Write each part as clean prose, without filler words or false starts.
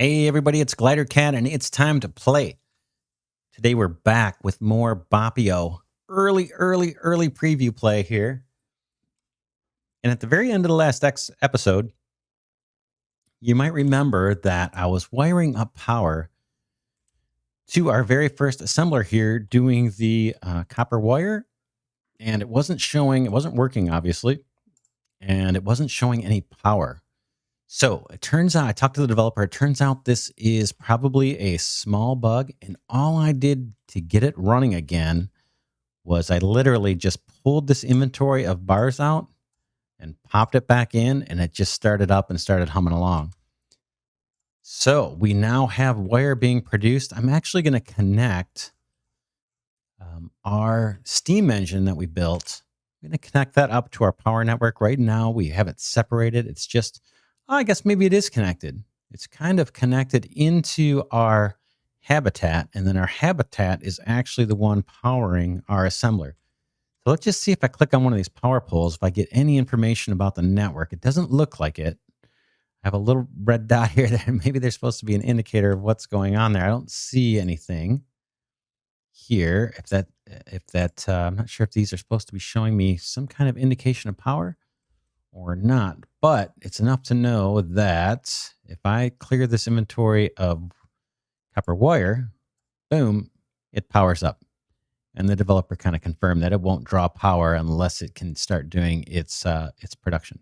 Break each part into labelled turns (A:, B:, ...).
A: Hey everybody, it's Glidercat and it's time to play. Today we're back with more Boppio. Early preview play here. And at the very end of the last episode, you might remember that I was wiring up power to our very first assembler here doing the copper wire. And it wasn't working obviously. And it wasn't showing any power. So it turns out, I talked to the developer, it turns out this is probably a small bug. And all I did to get it running again was I literally just pulled this inventory of bars out and popped it back in, and it just started up and started humming along. So we now have wire being produced. I'm actually going to connect our steam engine that we built. I'm going to connect that up to our power network. Right now, we have it separated. It's just, I guess maybe it is connected. It's kind of connected into our habitat, and then our habitat is actually the one powering our assembler. So let's just see if I click on one of these power poles, if I get any information about the network. It doesn't look like it. I have a little red dot here that maybe there's supposed to be an indicator of what's going on there. I don't see anything here. I'm not sure if these are supposed to be showing me some kind of indication of power or not, but it's enough to know that if I clear this inventory of copper wire, boom, it powers up. And the developer kind of confirmed that it won't draw power unless it can start doing its production.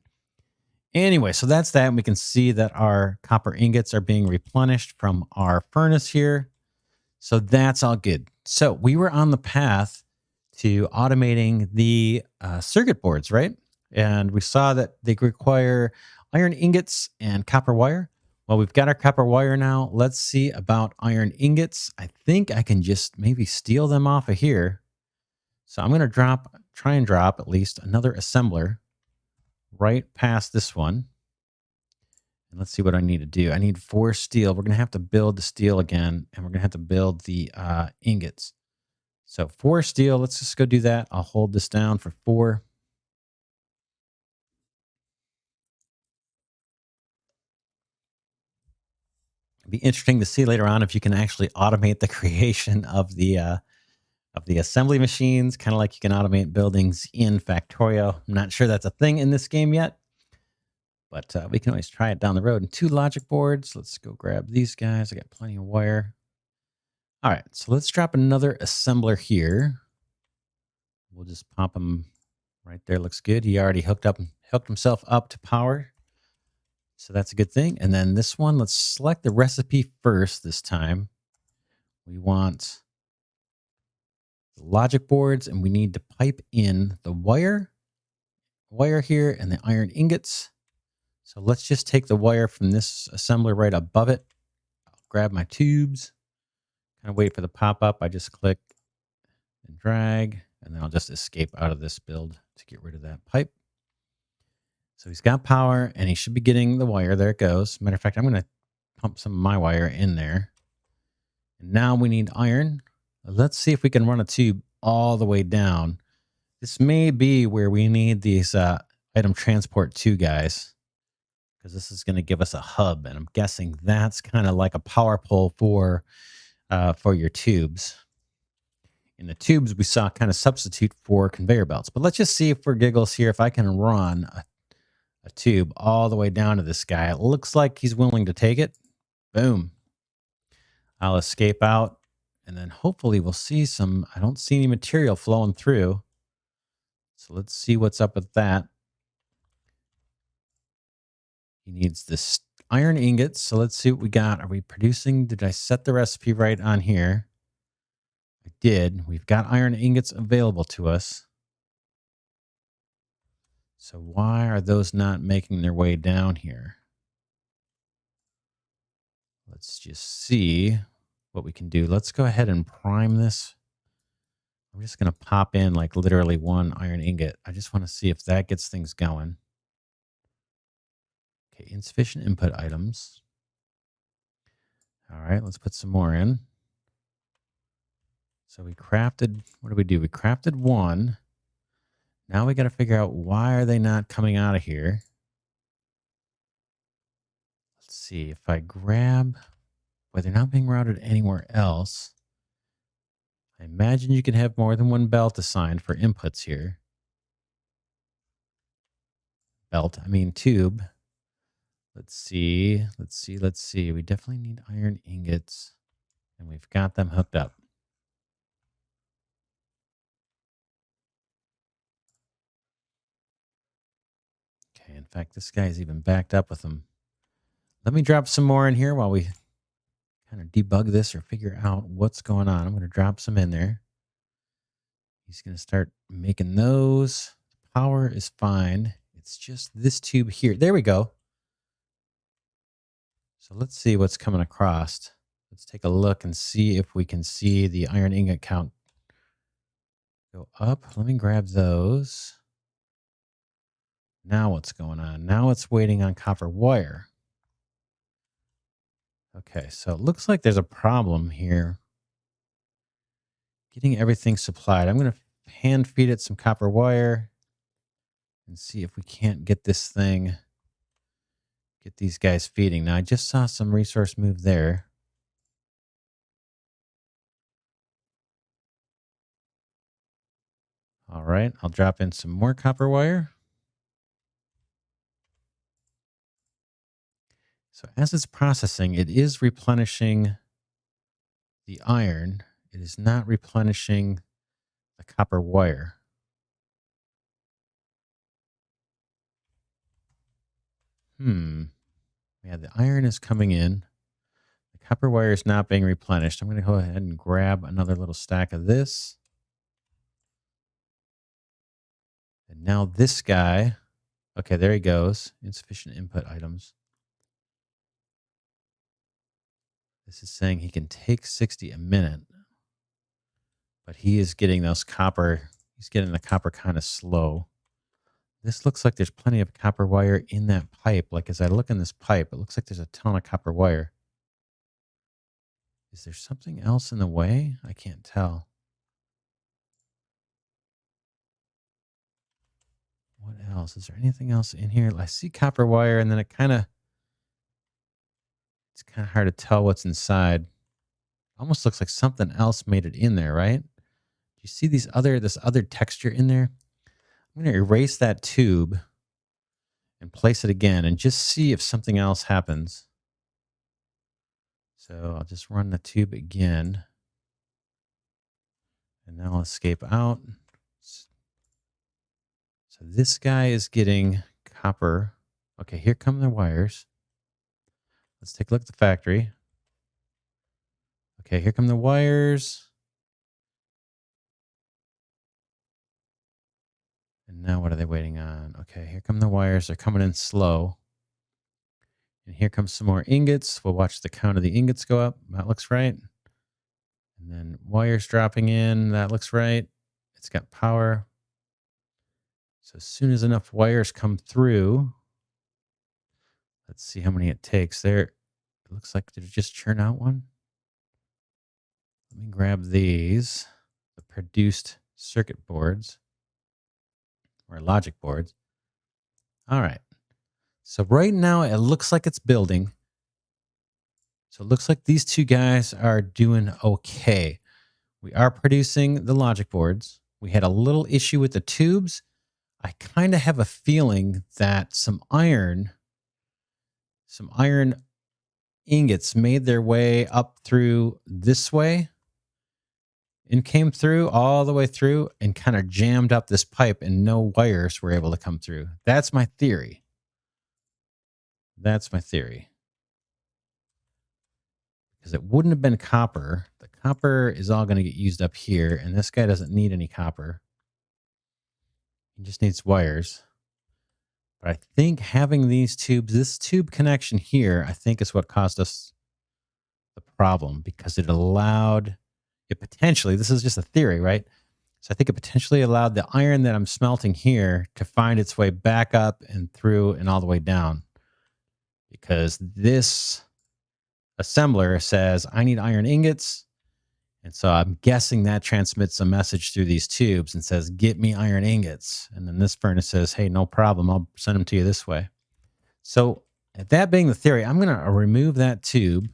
A: Anyway, so that's that. And we can see that our copper ingots are being replenished from our furnace here. So that's all good. So we were on the path to automating the circuit boards, right? And we saw that they require iron ingots and copper wire. Well, we've got our copper wire now. Let's see about iron ingots. I think I can just maybe steal them off of here. So I'm going to try and drop at least another assembler right past this one. And let's see what I need to do. I need 4 steel. We're going to have to build the steel again, and we're going to have to build the ingots. So 4 steel, let's just go do that. I'll hold this down for 4. It'd be interesting to see later on if you can actually automate the creation of the assembly machines, kind of like you can automate buildings in Factorio. I'm not sure that's a thing in this game yet, but we can always try it down the road. And 2 logic boards. Let's go grab these guys. I got plenty of wire. All right, so let's drop another assembler here. We'll just pop him right there. Looks good. He already hooked himself up to power. So that's a good thing. And then this one, let's select the recipe first this time. We want the logic boards, and we need to pipe in the wire here and the iron ingots. So let's just take the wire from this assembler right above it. I'll grab my tubes, kind of wait for the pop-up. I just click and drag, and then I'll just escape out of this build to get rid of that pipe. So he's got power, and he should be getting the wire. There it goes. Matter of fact, I'm going to pump some of my wire in there. And now we need iron. Let's see if we can run a tube all the way down. This may be where we need these item transport 2 guys, because this is going to give us a hub, and I'm guessing that's kind of like a power pole for your tubes. In the tubes, we saw kind of substitute for conveyor belts. But let's just see if for giggles here, if I can run a tube all the way down to this guy. It looks like he's willing to take it. Boom. I'll escape out, and then hopefully we'll see some. I don't see any material flowing through. So let's see what's up with that. He needs this iron ingots. So let's see what we got. Are we producing? Did I set the recipe right on here? I did. We've got iron ingots available to us. So why are those not making their way down here? Let's just see what we can do. Let's go ahead and prime this. I'm just going to pop in like literally 1 iron ingot. I just want to see if that gets things going. Okay, insufficient input items. All right, let's put some more in. So we crafted, what did we do? We crafted 1. Now we got to figure out why are they not coming out of here. Let's see if I grab But they're not being routed anywhere else. I imagine you can have more than one belt assigned for inputs here. I mean tube. Let's see. We definitely need iron ingots, and we've got them hooked up. Okay, in fact, this guy's even backed up with them. Let me drop some more in here while we kind of debug this or figure out what's going on. I'm going to drop some in there. He's going to start making those. Power is fine. It's just this tube here. There we go. So let's see what's coming across. Let's take a look and see if we can see the iron ingot count go up. Let me grab those. Now what's going on? Now it's waiting on copper wire. Okay, so it looks like there's a problem here. Getting everything supplied. I'm going to hand feed it some copper wire and see if we can't get this thing, get these guys feeding. Now, I just saw some resource move there. All right, I'll drop in some more copper wire. So as it's processing, it is replenishing the iron. It is not replenishing the copper wire. Yeah, the iron is coming in. The copper wire is not being replenished. I'm going to go ahead and grab another little stack of this. And now this guy, okay, there he goes. Insufficient input items. This is saying he can take 60 a minute, but he is getting those copper. He's getting the copper kind of slow. This looks like there's plenty of copper wire in that pipe. Like as I look in this pipe, it looks like there's a ton of copper wire. Is there something else in the way? I can't tell. What else? Is there anything else in here? I see copper wire, and then it's kind of hard to tell what's inside. Almost looks like something else made it in there, right? Do you see this other texture in there? I'm going to erase that tube and place it again and just see if something else happens. So I'll just run the tube again. And now I'll escape out. So this guy is getting copper. Okay, here come the wires. Let's take a look at the factory. Okay, here come the wires. And now what are they waiting on? Okay, here come the wires. They're coming in slow. And here comes some more ingots. We'll watch the count of the ingots go up. That looks right. And then wires dropping in. That looks right. It's got power. So as soon as enough wires come through, let's see how many it takes. There, it looks like, did it just churn out one? Let me grab these, the produced circuit boards or logic boards. All right. So right now it looks like it's building. So it looks like these two guys are doing okay. We are producing the logic boards. We had a little issue with the tubes. I kind of have a feeling that some iron ingots made their way up through this way and came through all the way through and kind of jammed up this pipe, and no wires were able to come through. That's my theory. That's my theory. Because it wouldn't have been copper. The copper is all going to get used up here, and this guy doesn't need any copper. He just needs wires. But I think having these tubes, this tube connection here, I think is what caused us the problem, because it allowed it potentially, this is just a theory, right? So I think it potentially allowed the iron that I'm smelting here to find its way back up and through and all the way down. Because this assembler says, I need iron ingots. And so I'm guessing that transmits a message through these tubes and says, get me iron ingots. And then this furnace says, hey, no problem. I'll send them to you this way. So that being the theory, I'm going to remove that tube.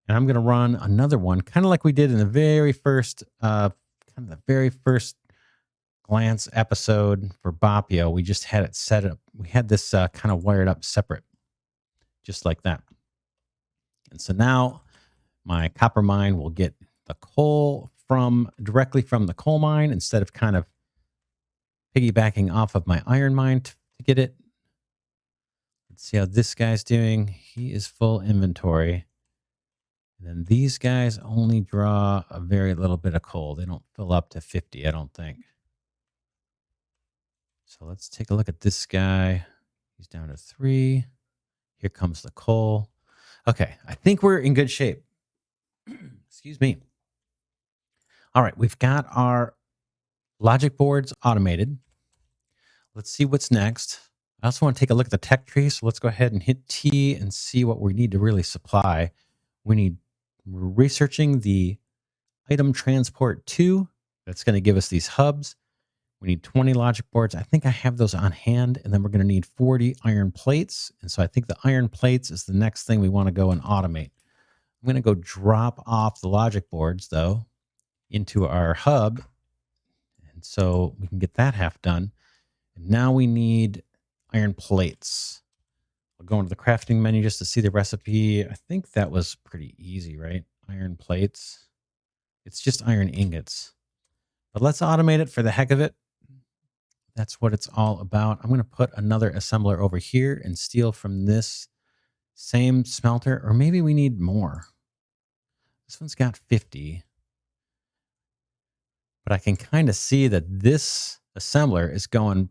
A: And I'm going to run another one, kind of like we did in the very first, glance episode for Boppio. We just had it set up. We had this kind of wired up separate, just like that. And so now my copper mine will get the coal directly from the coal mine instead of kind of piggybacking off of my iron mine to get it. Let's see how this guy's doing. He is full inventory. And then these guys only draw a very little bit of coal. They don't fill up to 50, I don't think. So let's take a look at this guy. He's down to 3. Here comes the coal. Okay, I think we're in good shape. Excuse me. All right, we've got our logic boards automated. Let's see what's next. I also want to take a look at the tech tree. So let's go ahead and hit T and see what we need to really supply. We're researching the item transport 2. That's going to give us these hubs. We need 20 logic boards. I think I have those on hand. And then we're going to need 40 iron plates. And so I think the iron plates is the next thing we want to go and automate. I'm going to go drop off the logic boards, though, into our hub. And so we can get that half done. And now we need iron plates. I'll go into the crafting menu just to see the recipe. I think that was pretty easy, right? Iron plates. It's just iron ingots. But let's automate it for the heck of it. That's what it's all about. I'm going to put another assembler over here and steal from this same smelter. Or maybe we need more. This one's got 50. But I can kind of see that this assembler is going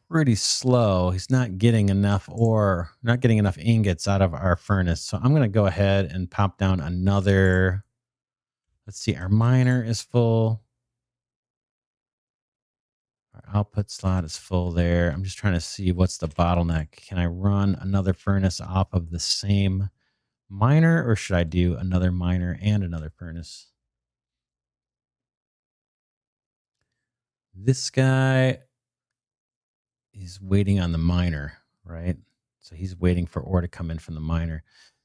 A: pretty slow. He's not getting enough ore, not getting enough ingots out of our furnace. So I'm going to go ahead and pop down another. Let's see, our miner is full. Our output slot is full there. I'm just trying to see what's the bottleneck. Can I run another furnace off of the same miner, or should I do another miner and another furnace? This guy is waiting on the miner, right? So he's waiting for ore to come in from the miner.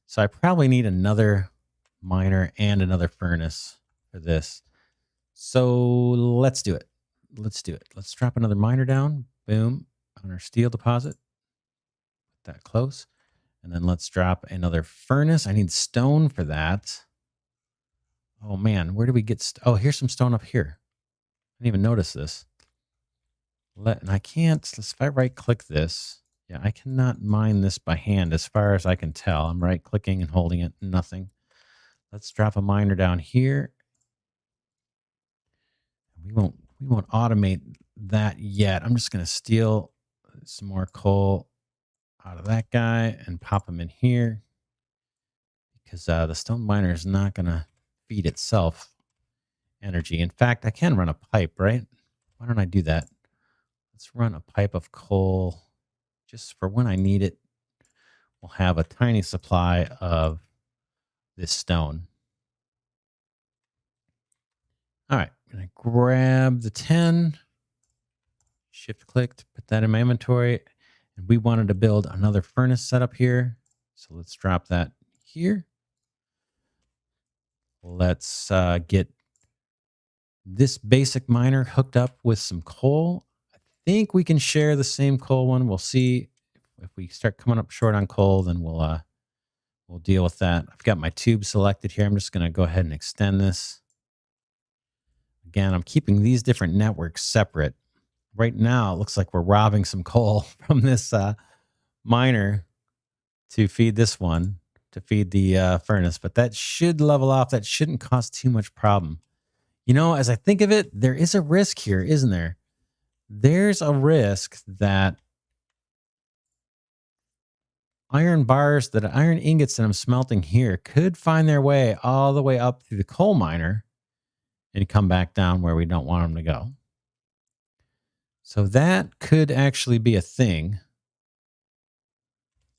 A: So I probably need another miner and another furnace for this. So let's do it. Let's do it. Let's drop another miner down. Boom. On our steel deposit. Put that close. And then let's drop another furnace. I need stone for that. Oh, man. Where do we get... oh, here's some stone up here. I didn't even notice this. And I can't... if I right-click this... yeah, I cannot mine this by hand as far as I can tell. I'm right-clicking and holding it. Nothing. Let's drop a miner down here. We won't automate that yet. I'm just going to steal some more coal out of that guy and pop them in here because the stone miner is not going to feed itself energy. In fact, I can run a pipe, right? Why don't I do that? Let's run a pipe of coal just for when I need it. We'll have a tiny supply of this stone. All right, I'm going to grab the 10, shift click to put that in my inventory. And we wanted to build another furnace setup here. So let's drop that here. Let's get this basic miner hooked up with some coal. I think we can share the same coal one. We'll see if we start coming up short on coal, then we'll deal with that. I've got my tube selected here. I'm just going to go ahead and extend this. Again, I'm keeping these different networks separate. Right now, it looks like we're robbing some coal from this miner to feed this one, to feed the furnace. But that should level off. That shouldn't cause too much problem. You know, as I think of it, there is a risk here, isn't there? There's a risk that iron ingots that I'm smelting here could find their way all the way up through the coal miner and come back down where we don't want them to go. So that could actually be a thing.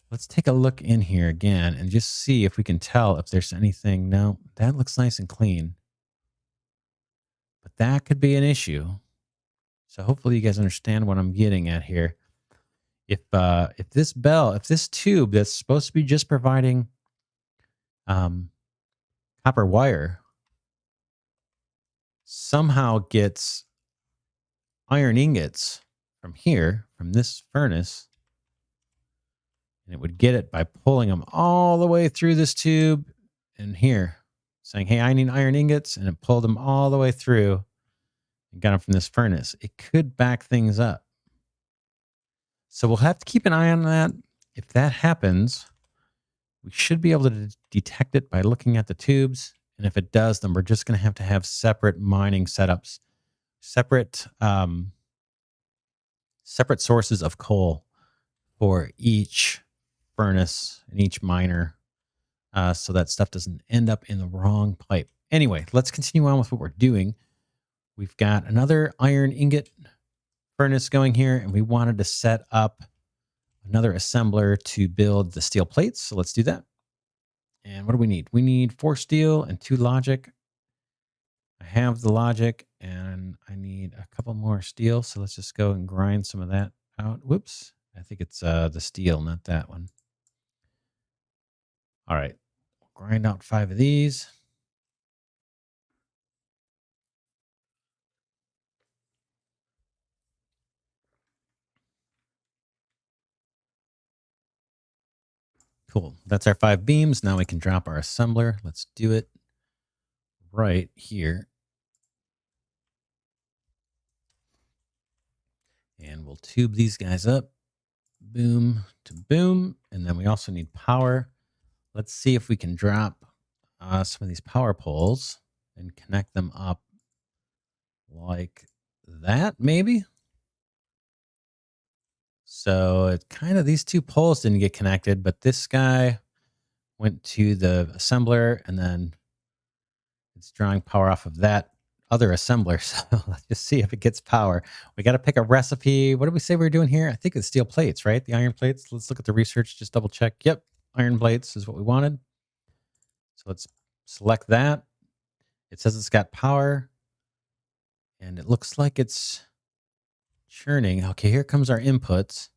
A: Let's take a look in here again and just see if we can tell if there's anything. No, that looks nice and clean. But that could be an issue. So hopefully you guys understand what I'm getting at here. If this tube that's supposed to be just providing copper wire somehow gets iron ingots from here, from this furnace, and it would get it by pulling them all the way through this tube and here, saying, hey, I need iron ingots, and it pulled them all the way through and got them from this furnace. It could back things up. So we'll have to keep an eye on that. If that happens, we should be able to detect it by looking at the tubes. And if it does, then we're just going to have separate mining setups, separate sources of coal for each furnace and each miner, so that stuff doesn't end up in the wrong pipe. Anyway, let's continue on with what we're doing. We've got another iron ingot furnace going here, and we wanted to set up another assembler to build the steel plates. So let's do that. And what do we need? We need 4 steel and 2 logic. I have the logic, and I need a couple more steel. So let's just go and grind some of that out. Whoops. I think it's the steel, not that one. All right. We'll grind out 5 of these. Cool. That's our 5 beams. Now we can drop our assembler. Let's do it right here. And we'll tube these guys up. Boom to boom. And then we also need power. Let's see if we can drop some of these power poles and connect them up like that, maybe. So it kind of, these 2 poles didn't get connected, but this guy went to the assembler, and then it's drawing power off of that other assembler. So let's just see if it gets power. We got to pick a recipe. What did we say we were doing here? I think it's steel plates, right? The iron plates. Let's look at the research, just double check. Yep, iron plates is what we wanted. So let's select that. It says it's got power, and it looks like it's churning. Okay, here comes our inputs.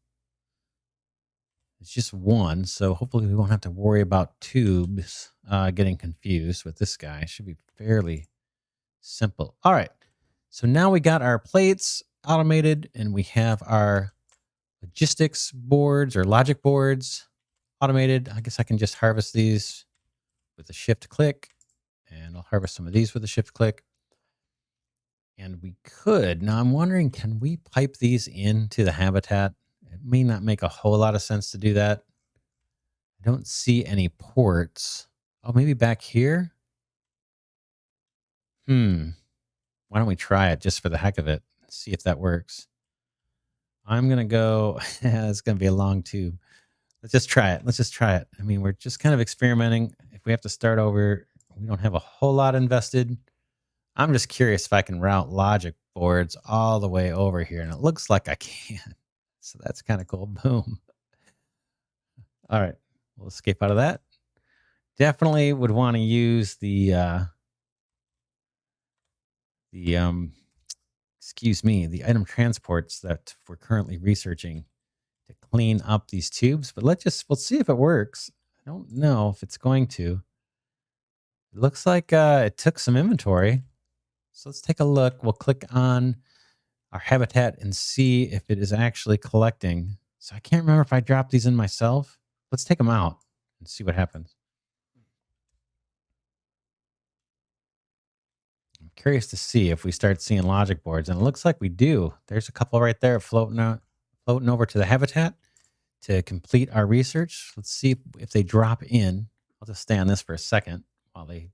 A: It's just 1, so hopefully we won't have to worry about tubes getting confused with this guy. It should be fairly simple. All right, so now we got our plates automated, and we have our logistics boards or logic boards automated. I guess I can just harvest these with a shift click, and I'll harvest some of these with a shift click. And we could, now I'm wondering, can we pipe these into the habitat? It may not make a whole lot of sense to do that. I don't see any ports. Oh, maybe back here? Why don't we try it just for the heck of it? See if that works. I'm going to go, it's going to be a long tube. Let's just try it. Let's just try it. I mean, we're just kind of experimenting. If we have to start over, we don't have a whole lot invested. I'm just curious if I can route logic boards all the way over here, and it looks like I can. So that's kind of cool. Boom. All right. We'll escape out of that. Definitely would want to use the excuse me, the item transports that we're currently researching to clean up these tubes. But we'll see if it works. I don't know if it's going to. It looks like it took some inventory. So let's take a look. We'll click on our habitat and see if it is actually collecting. So I can't remember if I dropped these in myself. Let's take them out and see what happens. I'm curious to see if we start seeing logic boards, and it looks like we do. There's a couple right there floating over to the habitat to complete our research. Let's see if they drop in. I'll just stay on this for a second while they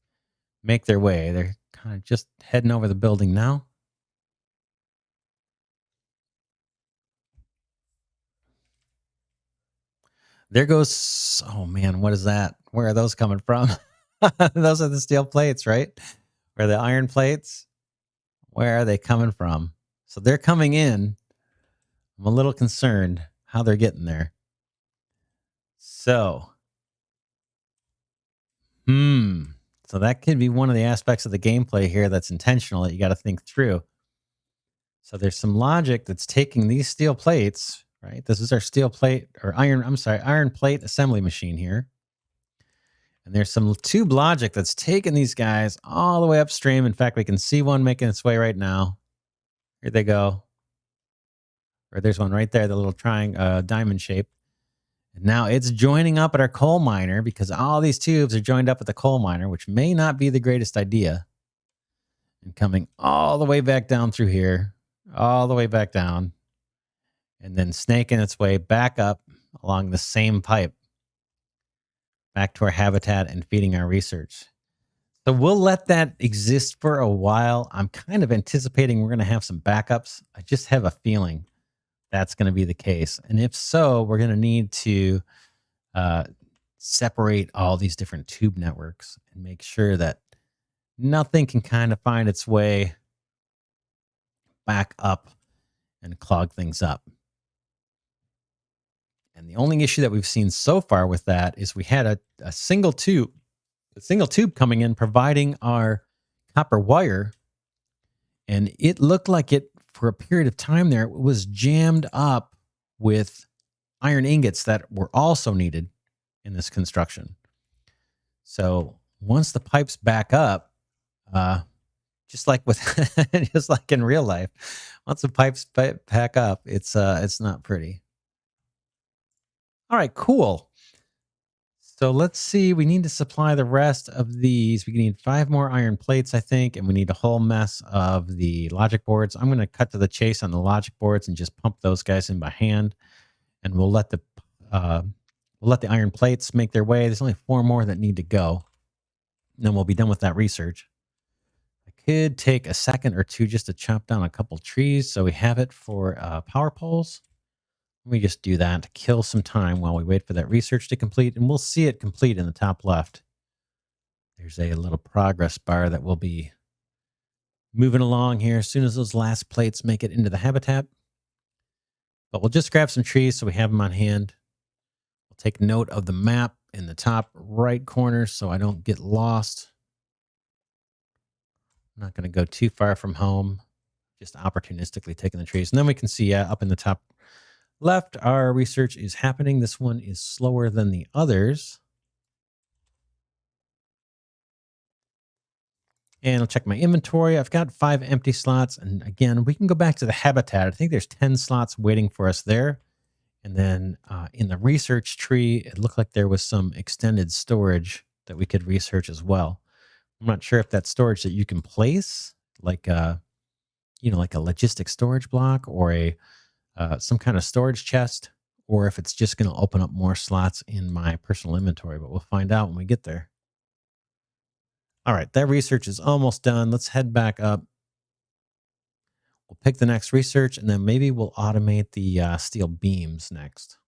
A: make their way. They're kind of just heading over the building now. There goes, oh man, what is that? Where are those coming from? Those are the steel plates, right? Or the iron plates. Where are they coming from? So they're coming in. I'm a little concerned how they're getting there. So, so that could be one of the aspects of the gameplay here that's intentional that you got to think through. So there's some logic that's taking these steel plates, right? This is our steel plate or iron plate assembly machine here. And there's some tube logic that's taking these guys all the way upstream. In fact, we can see one making its way right now. Here they go. Or there's one right there, the little diamond shape. And now it's joining up at our coal miner because all these tubes are joined up at the coal miner, which may not be the greatest idea. And coming all the way back down through here, all the way back down, and then snaking its way back up along the same pipe back to our habitat and feeding our research. So we'll let that exist for a while. I'm kind of anticipating we're going to have some backups. I just have a feeling that's going to be the case. And if so, we're going to need to separate all these different tube networks and make sure that nothing can kind of find its way back up and clog things up. And the only issue that we've seen so far with that is we had a single tube coming in providing our copper wire, and it looked like it for a period of time there was jammed up with iron ingots that were also needed in this construction. So once the pipes back up, just like in real life, once the pipes back up, it's not pretty. All right, cool. So let's see. We need to supply the rest of these. We need 5 more iron plates, I think, and we need a whole mess of the logic boards. I'm going to cut to the chase on the logic boards and just pump those guys in by hand, and we'll let the iron plates make their way. There's only 4 more that need to go, and then we'll be done with that research. I could take a second or two just to chop down a couple trees so we have it for power poles. Let me just do that to kill some time while we wait for that research to complete, and we'll see it complete in the top left. There's a little progress bar that will be moving along here as soon as those last plates make it into the habitat. But we'll just grab some trees so we have them on hand. We'll take note of the map in the top right corner so I don't get lost. I'm not going to go too far from home, just opportunistically taking the trees. And then we can see up in the top left, our research is happening. This one is slower than the others. And I'll check my inventory. I've got 5 empty slots. And again, we can go back to the habitat. I think there's 10 slots waiting for us there. And then in the research tree, it looked like there was some extended storage that we could research as well. I'm not sure if that's storage that you can place, like like a logistic storage block or some kind of storage chest, or if it's just going to open up more slots in my personal inventory, but we'll find out when we get there. All right, that research is almost done. Let's head back up. We'll pick the next research, and then maybe we'll automate the steel beams next.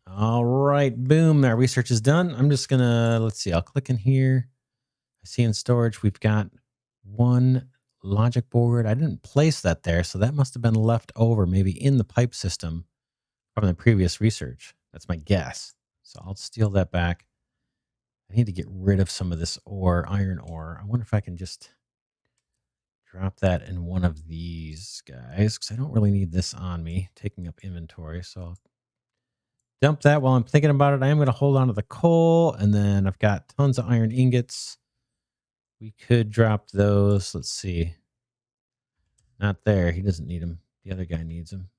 A: All right, boom, that research is done. I'm just going to, let's see, I'll click in here. I see in storage, we've got 1 logic board. I didn't place that there, so that must have been left over maybe in the pipe system from the previous research. That's my guess. So I'll steal that back. I need to get rid of some of this iron ore. I wonder if I can just drop that in one of these guys, because I don't really need this on me, taking up inventory. So I'll dump that while I'm thinking about it. I am going to hold on to the coal, and then I've got tons of iron ingots. We could drop those. Let's see. Not there. He doesn't need them. The other guy needs them.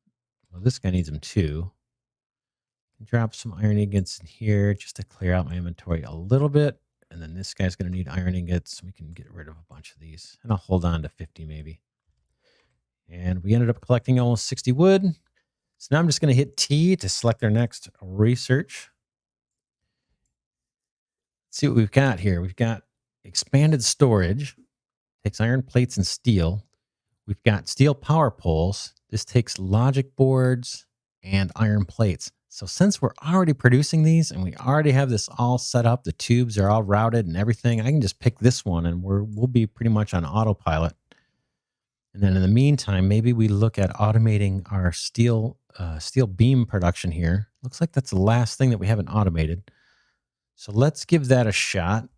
A: Well, this guy needs them too. Drop some iron ingots in here just to clear out my inventory a little bit. And then this guy's going to need iron ingots. We can get rid of a bunch of these. And I'll hold on to 50 maybe. And we ended up collecting almost 60 wood. So now I'm just going to hit T to select our next research. Let's see what we've got here. We've got expanded storage. Takes iron plates and steel. We've got steel power poles. This takes logic boards and iron plates. So since we're already producing these and we already have this all set up, the tubes are all routed and everything, I can just pick this one and we'll be pretty much on autopilot. And then in the meantime, maybe we look at automating our steel beam production here. Looks like that's the last thing that we haven't automated. So let's give that a shot.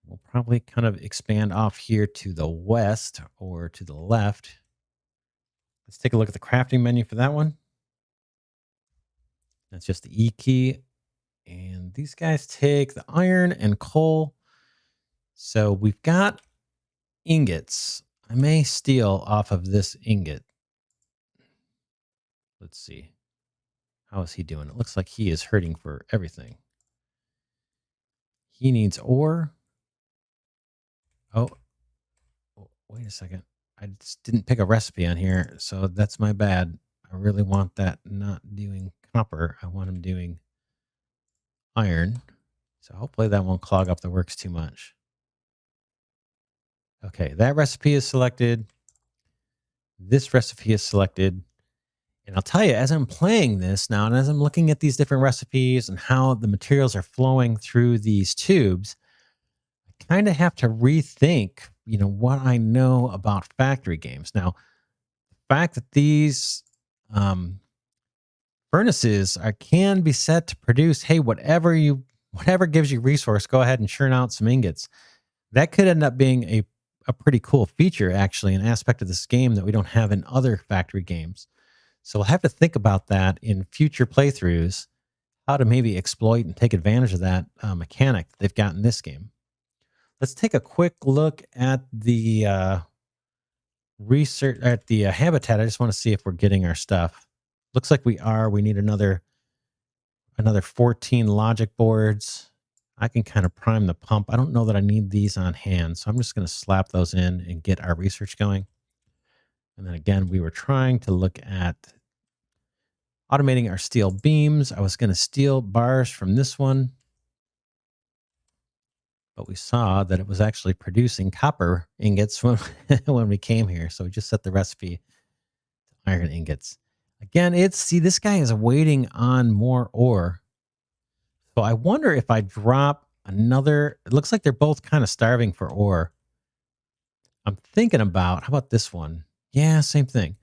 A: We'll probably kind of expand off here to the west or to the left. Let's take a look at the crafting menu for that one. That's just the E key. And these guys take the iron and coal. So we've got ingots. I may steal off of this ingot. Let's see. How is he doing? It looks like he is hurting for everything. He needs ore. Oh, wait a second. I just didn't pick a recipe on here, so that's my bad. I really want that not doing copper. I want him doing iron. So hopefully that won't clog up the works too much. Okay, that recipe is selected. This recipe is selected. And I'll tell you, as I'm playing this now, and as I'm looking at these different recipes and how the materials are flowing through these tubes, I kind of have to rethink, what I know about factory games. Now, the fact that these furnaces can be set to produce, hey, whatever gives you resource, go ahead and churn out some ingots. That could end up being a pretty cool feature, actually, an aspect of this game that we don't have in other factory games. So we'll have to think about that in future playthroughs, how to maybe exploit and take advantage of that mechanic that they've got in this game. Let's take a quick look at the research at the habitat. I just want to see if we're getting our stuff. Looks like we are. We need another 14 logic boards. I can kind of prime the pump. I don't know that I need these on hand, so I'm just going to slap those in and get our research going. And then again, we were trying to look at automating our steel beams. I was going to steal bars from this one, but we saw that it was actually producing copper ingots when, when we came here. So we just set the recipe to iron ingots. Again, this guy is waiting on more ore. So I wonder if I drop another, it looks like they're both kind of starving for ore. I'm thinking about, how about this one? Yeah, same thing.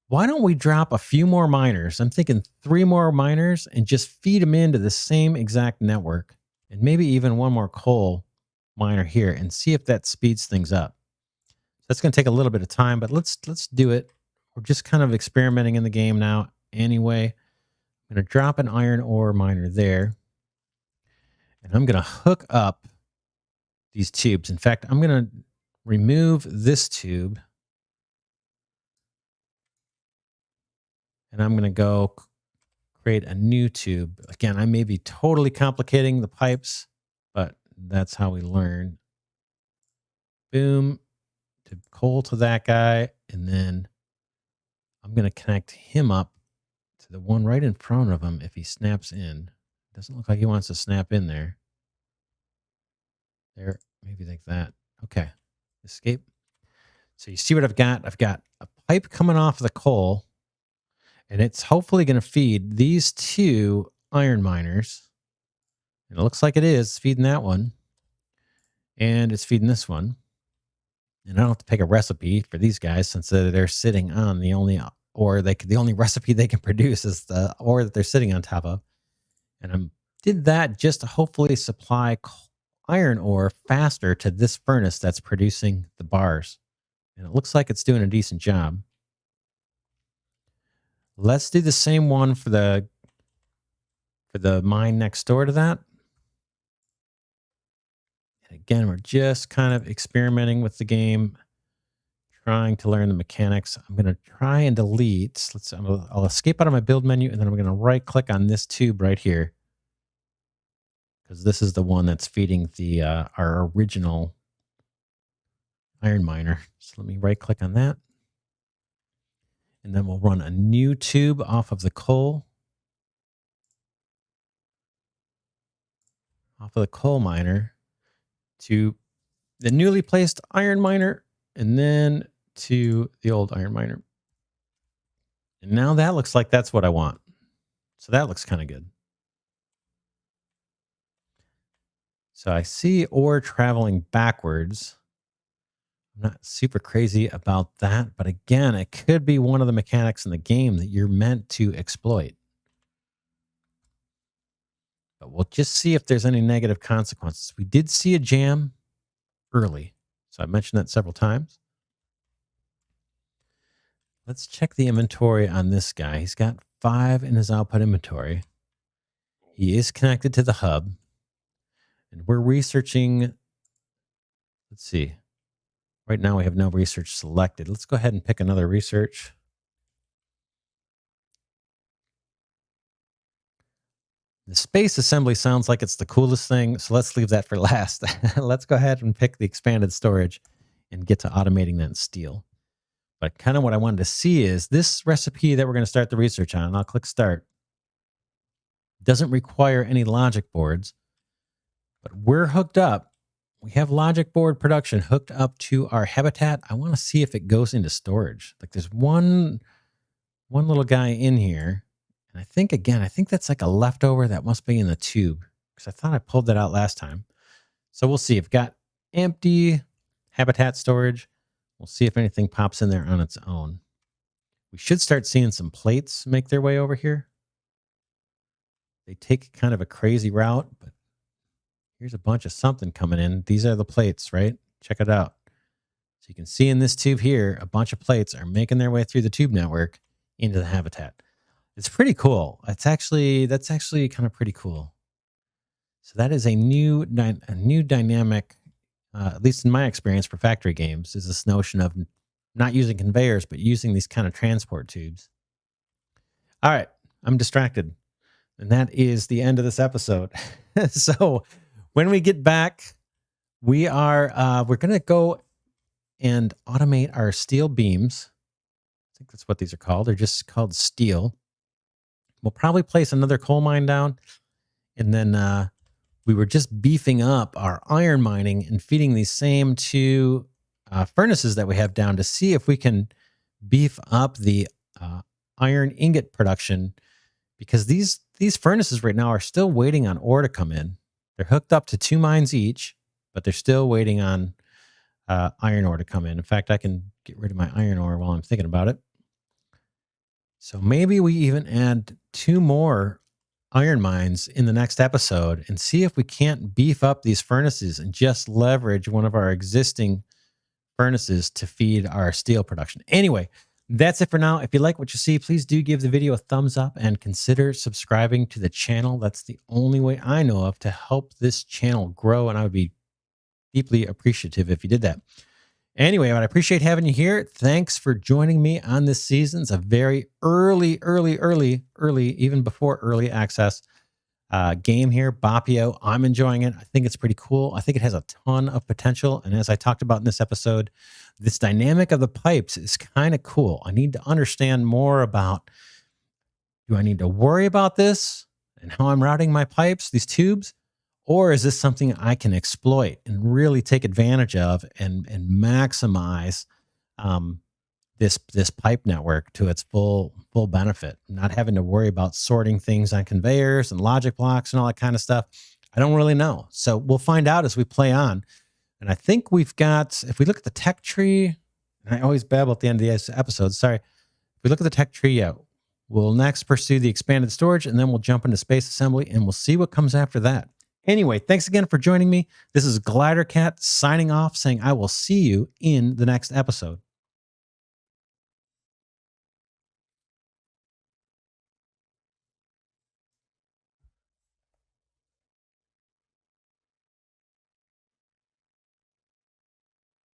A: Why don't we drop a few more miners? I'm thinking 3 more miners and just feed them into the same exact network, and maybe even one more coal miner here, and see if that speeds things up. That's going to take a little bit of time, but let's do it. We're just kind of experimenting in the game now anyway. I'm going to drop an iron ore miner there, and I'm going to hook up these tubes. In fact, I'm going to remove this tube, and I'm going to go create a new tube. Again, I may be totally complicating the pipes, but that's how we learn. Boom, to coal to that guy, and then I'm going to connect him up to the one right in front of him if he snaps in. Doesn't look like he wants to snap in there. There, maybe like that. Okay, escape. So you see what I've got? I've got a pipe coming off the coal, and it's hopefully going to feed these 2 iron miners. And it looks like it is feeding that one. And it's feeding this one. And I don't have to pick a recipe for these guys since they're sitting on the only recipe they can produce is the ore that they're sitting on top of. And I did that just to hopefully supply iron ore faster to this furnace that's producing the bars. And it looks like it's doing a decent job. Let's do the same one for the mine next door to that. And again, we're just kind of experimenting with the game, trying to learn the mechanics. I'm going to try and delete. I'll escape out of my build menu, and then I'm going to right click on this tube right here, because this is the one that's feeding the our original iron miner. So let me right click on that. And then we'll run a new tube off of the coal. Off of the coal miner to the newly placed iron miner, and then to the old iron miner. And now that looks like that's what I want. So that looks kind of good. So I see ore traveling backwards. I'm not super crazy about that, but again, it could be one of the mechanics in the game that you're meant to exploit. But we'll just see if there's any negative consequences. We did see a jam early, so I mentioned that several times. Let's check the inventory on this guy. He's got 5 in his output inventory. He is connected to the hub. And we're researching. Let's see. Right now we have no research selected. Let's go ahead and pick another research. The space assembly sounds like it's the coolest thing, so let's leave that for last. Let's go ahead and pick the expanded storage and get to automating that in steel. But kind of what I wanted to see is this recipe that we're going to start the research on, and I'll click start, doesn't require any logic boards, but we're hooked up. We have logic board production hooked up to our habitat. I want to see if it goes into storage. Like there's one little guy in here. And I think that's like a leftover that must be in the tube because I thought I pulled that out last time. So we'll see. I've got empty habitat storage. We'll see if anything pops in there on its own. We should start seeing some plates make their way over here. They take kind of a crazy route, but here's a bunch of something coming in. These are the plates, right? Check it out. So you can see in this tube here, a bunch of plates are making their way through the tube network into the habitat. It's pretty cool. That's actually kind of pretty cool. So that is a new dynamic, at least in my experience for factory games, is this notion of not using conveyors, but using these kind of transport tubes. All right, I'm distracted. And that is the end of this episode. So when we get back, we're going to go and automate our steel beams. I think that's what these are called. They're just called steel. We'll probably place another coal mine down. And then we were just beefing up our iron mining and feeding these same two furnaces that we have down to see if we can beef up the iron ingot production, because these furnaces right now are still waiting on ore to come in. They're hooked up to 2 mines each, but they're still waiting on iron ore to come in. In fact, I can get rid of my iron ore while I'm thinking about it. So maybe we even add 2 more iron mines in the next episode and see if we can't beef up these furnaces and just leverage one of our existing furnaces to feed our steel production. Anyway, that's it for now. If you like what you see, please do give the video a thumbs up and consider subscribing to the channel. That's the only way I know of to help this channel grow, and I would be deeply appreciative if you did that. Anyway, I appreciate having you here. Thanks for joining me on this season. It's a very early, even before early access game here, Boppio. I'm enjoying it. I think it's pretty cool. I think it has a ton of potential. And as I talked about in this episode, this dynamic of the pipes is kind of cool. I need to understand more about, do I need to worry about this and how I'm routing my pipes, these tubes? Or is this something I can exploit and really take advantage of and maximize this pipe network to its full benefit, not having to worry about sorting things on conveyors and logic blocks and all that kind of stuff? I don't really know. So we'll find out as we play on. And I think we've got, if we look at the tech tree, and I always babble at the end of the episode, sorry. If we look at the tech tree, yeah, we'll next pursue the expanded storage, and then we'll jump into space assembly, and we'll see what comes after that. Anyway, thanks again for joining me. This is Glidercat signing off, saying I will see you in the next episode.